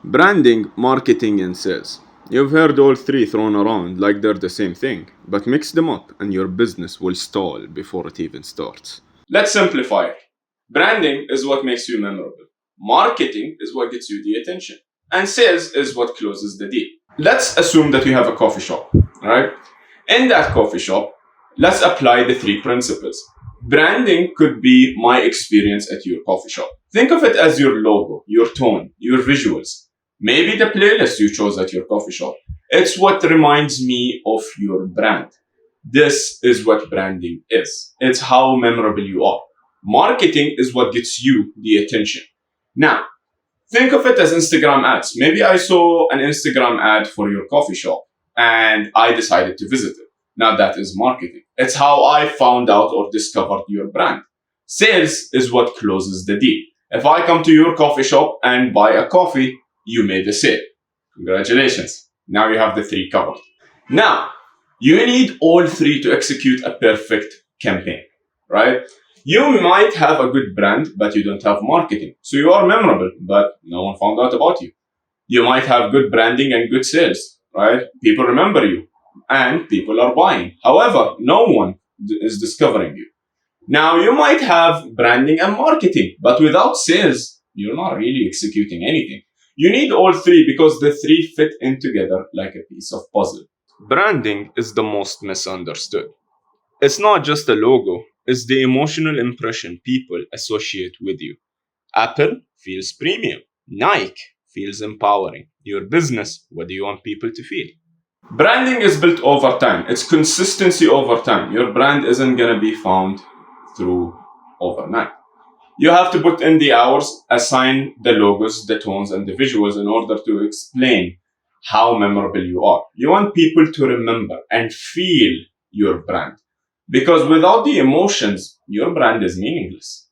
Branding, marketing, and sales. You've heard all three thrown around like they're the same thing, but mix them up and your business will stall before it even starts. Let's simplify it. Branding is what makes you memorable. Marketing is what gets you the attention. And sales is what closes the deal. Let's assume that you have a coffee shop, right? In that coffee shop, let's apply the three principles. Branding could be my experience at your coffee shop. Think of it as your logo, your tone, your visuals. Maybe the playlist you chose at your coffee shop. It's what reminds me of your brand. This is what branding is. It's how memorable you are. Marketing is what gets you the attention. Now, think of it as Instagram ads. Maybe I saw an Instagram ad for your coffee shop and I decided to visit it. Now that is marketing. It's how I found out or discovered your brand. Sales is what closes the deal. If I come to your coffee shop and buy a coffee, you made a sale. Congratulations. Now you have the three covered. Now, you need all three to execute a perfect campaign, right? You might have a good brand, but you don't have marketing. So you are memorable, but no one found out about you. You might have good branding and good sales, right? People remember you and people are buying. However, no one is discovering you. Now you might have branding and marketing, but without sales, you're not really executing anything. You need all three because the three fit in together like a piece of puzzle. Branding is the most misunderstood. It's not just a logo, it's the emotional impression people associate with you. Apple feels premium. Nike feels empowering. Your business, what do you want people to feel? Branding is built over time. It's consistency over time. Your brand isn't going to be found through overnight. You have to put in the hours, assign the logos, the tones, and the visuals in order to explain how memorable you are. You want people to remember and feel your brand. Because without the emotions, your brand is meaningless.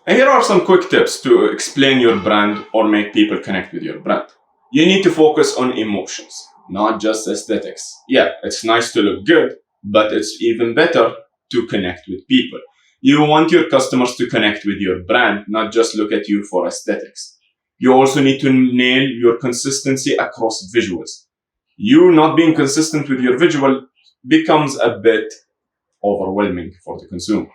And here are some quick tips to explain your brand or make people connect with your brand. You need to focus on emotions, not just aesthetics. Yeah, it's nice to look good, but it's even better to connect with people. You want your customers to connect with your brand, not just look at you for aesthetics. You also need to nail your consistency across visuals. You not being consistent with your visual becomes a bit overwhelming for the consumer.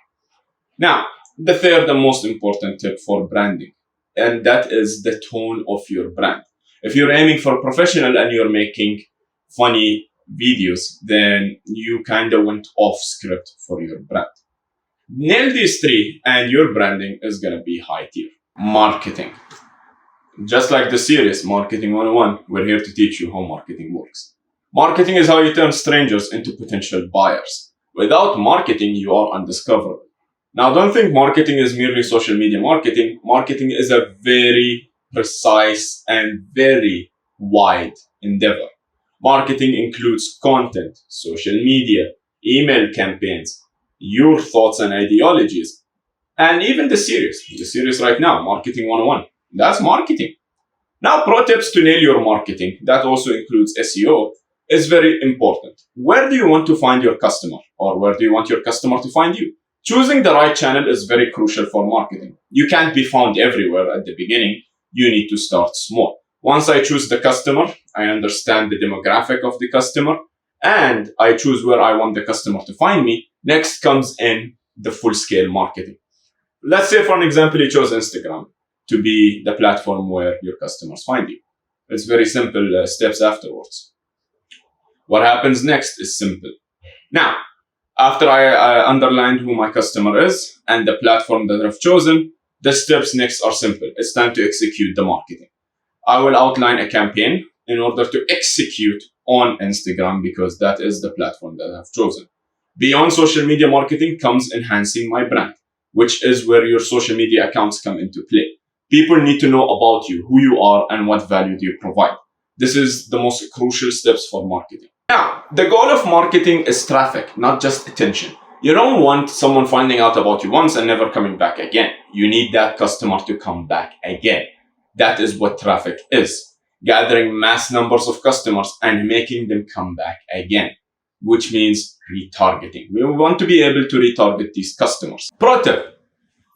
Now, the third and most important tip for branding, and that is the tone of your brand. If you're aiming for professional and you're making funny videos, then you kind of went off script for your brand. Nail these three and your branding is going to be high tier. Marketing. Just like the series Marketing 101, we're here to teach you how marketing works. Marketing is how you turn strangers into potential buyers. Without marketing, you are undiscoverable. Now, don't think marketing is merely social media marketing. Marketing is a very precise and very wide endeavor. Marketing includes content, social media, email campaigns, your thoughts and ideologies, and even the series right now, Marketing 101. That's marketing. Now, pro tips to nail your marketing, that also includes SEO, is very important. Where do you want to find your customer? Or where do you want your customer to find you? Choosing the right channel is very crucial for marketing. You can't be found everywhere at the beginning. You need to start small. Once I choose the customer, I understand the demographic of the customer, and I choose where I want the customer to find me. Next comes in the full-scale marketing. Let's say, for an example, you chose Instagram to be the platform where your customers find you. It's very simple steps afterwards. What happens next is simple. Now, after I underlined who my customer is and the platform that I've chosen, the steps next are simple. It's time to execute the marketing. I will outline a campaign in order to execute on Instagram because that is the platform that I've chosen. Beyond social media marketing comes enhancing my brand, which is where your social media accounts come into play. People need to know about you, who you are, and what value do you provide. This is the most crucial steps for marketing. Now, the goal of marketing is traffic, not just attention. You don't want someone finding out about you once and never coming back again. You need that customer to come back again. That is what traffic is. Gathering mass numbers of customers and making them come back again, which means retargeting. We want to be able to retarget these customers. Pro tip,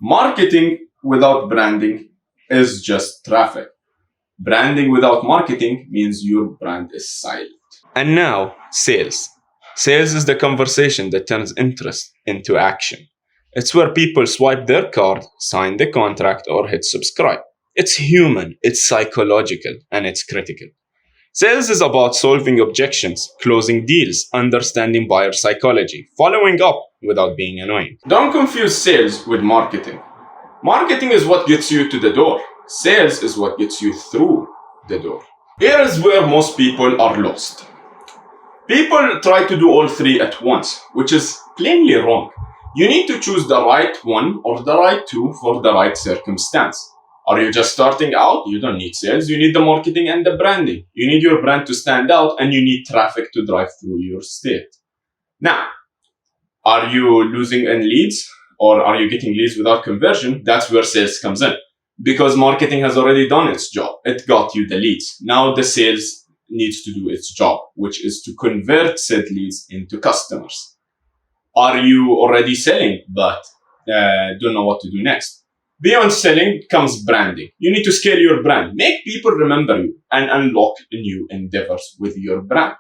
marketing without branding is just traffic. Branding without marketing means your brand is silent. And now, sales. Sales is the conversation that turns interest into action. It's where people swipe their card, sign the contract, or hit subscribe. It's human, it's psychological, and it's critical. Sales is about solving objections, closing deals, understanding buyer psychology, following up without being annoying. Don't confuse sales with marketing. Marketing is what gets you to the door. Sales is what gets you through the door. Here is where most people are lost. People try to do all three at once, which is plainly wrong. You need to choose the right one or the right two for the right circumstance. Are you just starting out? You don't need sales. You need the marketing and the branding. You need your brand to stand out and you need traffic to drive through your state. Now, are you losing in leads or are you getting leads without conversion? That's where sales comes in. Because marketing has already done its job. It got you the leads. Now the sales needs to do its job, which is to convert said leads into customers. Are you already selling but don't know what to do next? Beyond selling comes branding. You need to scale your brand. Make people remember you and unlock new endeavors with your brand.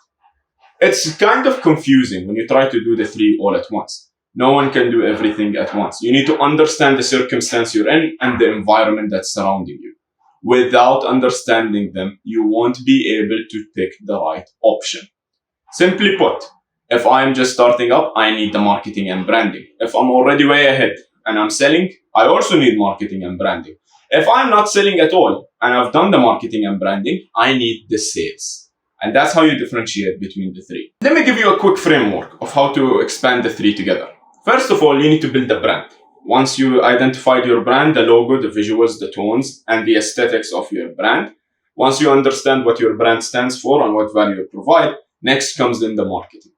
It's kind of confusing when you try to do the three all at once. No one can do everything at once. You need to understand the circumstance you're in and the environment that's surrounding you. Without understanding them, you won't be able to pick the right option. Simply put, if I'm just starting up, I need the marketing and branding. If I'm already way ahead and I'm selling, I also need marketing and branding. If I'm not selling at all and I've done the marketing and branding, I need the sales. And that's how you differentiate between the three. Let me give you a quick framework of how to expand the three together. First of all, you need to build a brand. Once you identified your brand, the logo, the visuals, the tones, and the aesthetics of your brand, once you understand what your brand stands for and what value you provide, next comes in the marketing.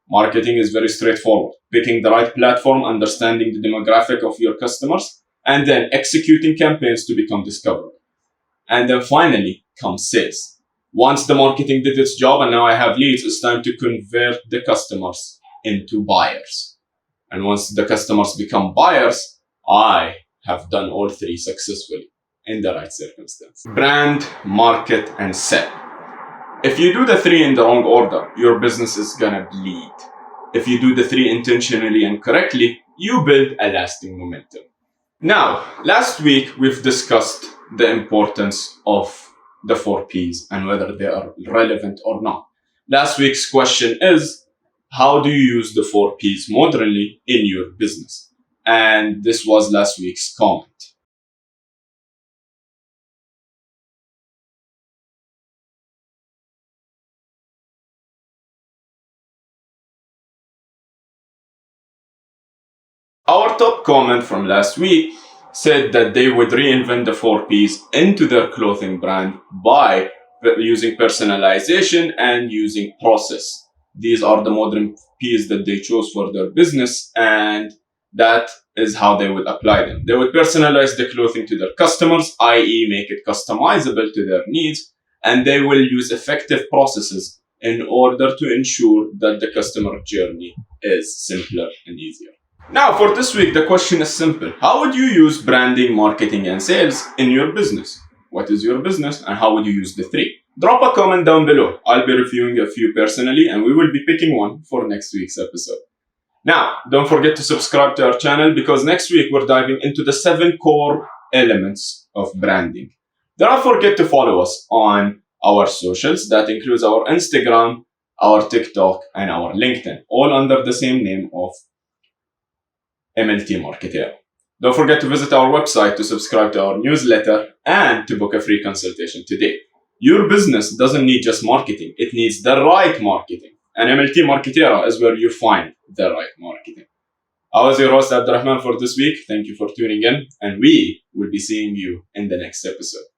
Marketing is very straightforward. Picking the right platform, understanding the demographic of your customers, and then executing campaigns to become discoverable. And then finally comes sales. Once the marketing did its job and now I have leads, it's time to convert the customers into buyers. And once the customers become buyers, I have done all three successfully in the right circumstance. Brand, market, and sell. If you do the three in the wrong order, your business is gonna bleed. If you do the three intentionally and correctly, you build a lasting momentum. Now, last week we've discussed the importance of the 4 Ps and whether they are relevant or not. Last week's question is, how do you use the 4 Ps modernly in your business? And this was last week's comment. Our top comment from last week said that they would reinvent the 4 Ps into their clothing brand by using personalization and using process. These are the modern Ps that they chose for their business, and that is how they would apply them. They would personalize the clothing to their customers, i.e., make it customizable to their needs, and they will use effective processes in order to ensure that the customer journey is simpler and easier. Now, for this week, the question is simple. How would you use branding, marketing, and sales in your business? What is your business, and how would you use the three? Drop a comment down below. I'll be reviewing a few personally, and we will be picking one for next week's episode. Now, don't forget to subscribe to our channel because next week we're diving into the 7 core elements of branding. Don't forget to follow us on our socials. That includes our Instagram, our TikTok, and our LinkedIn, all under the same name of MLT Marketer. Don't forget to visit our website to subscribe to our newsletter and to book a free consultation today. Your business doesn't need just marketing, it needs the right marketing. And MLT Marketera is where you find the right marketing. I was your host Abdurrahman for this week. Thank you for tuning in, and we will be seeing you in the next episode.